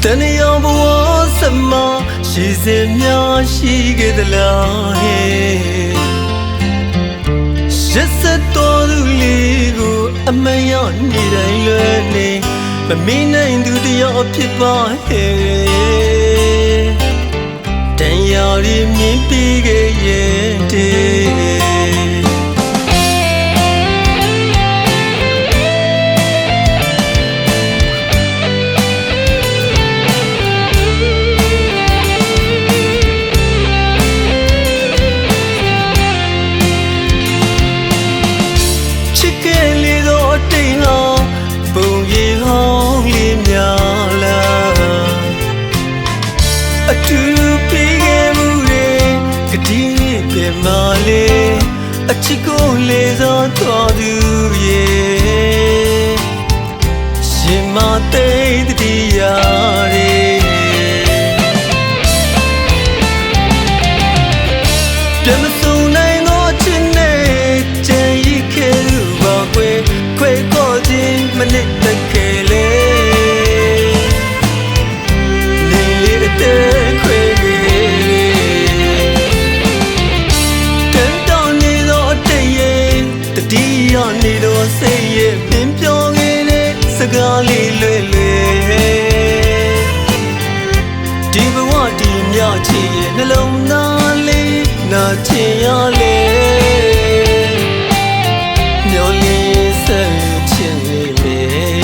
တဏှာဘဝစမရှိစေများရှိခဲ့သလားဟဲ့ရစတော်သူလေးကိုအမန်ရနေတိုင်းလွယ်နေမမင်းနိုင်သူတယောက်ဖြစ်ပါဟဲ့တန်ရာရီမြင်ပြီးခဲ့ရဲ့တဲ့အတူပြီးခဲ့မှုတွေကတိပြမလေးအချစ်ကိုလေးစောတော်သူရဲ့ရှင်မသိတရားတွေပြန်မစုံနိုင်သောချစ်နဲ့ကြံရည်ခဲ့သူပါခွေခွေခေါ်ခြင်းမနစ်တခဲလေနေလေတဲ့နေတော့စိတ်ရဲ့ပင်ပြောင်းနေတဲ့စကားလေးလွယ်လွယ်ဒီဘဝဒီမြချစ်ရဲ့နှလုံးသားလေးနာချင်ရလေမျောလင်းဆက်ချင်နေလေ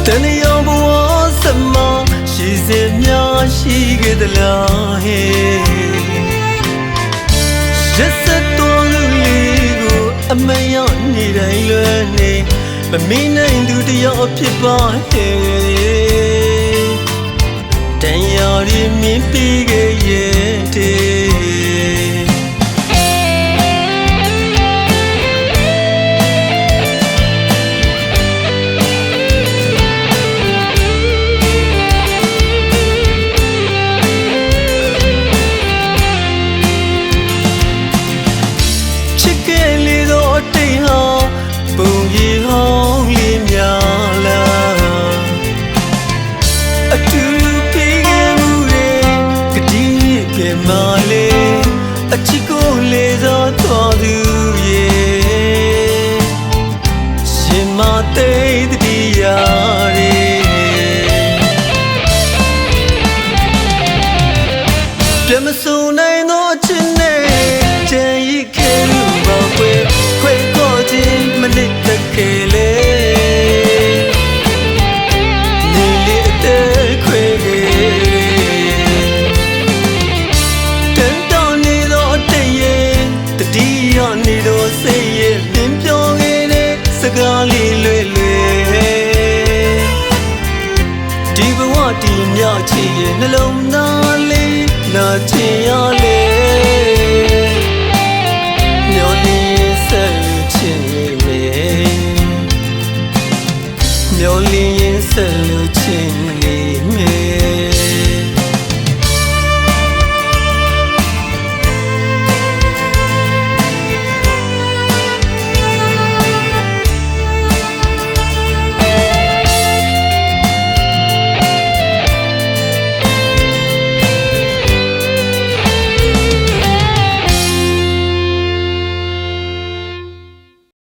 တဏှာဘဝစမရှိစေများရှိခဲ့သလားဟဲ့ရစတော်လူလေးကိုအမန်ရနေတိုင်းလွယ်နေမမင်းနိုင်သူတယောက်ဖြစ်ပါဟဲ့တန်ရာရီမြင်ပြီးခဲ့ရဲ့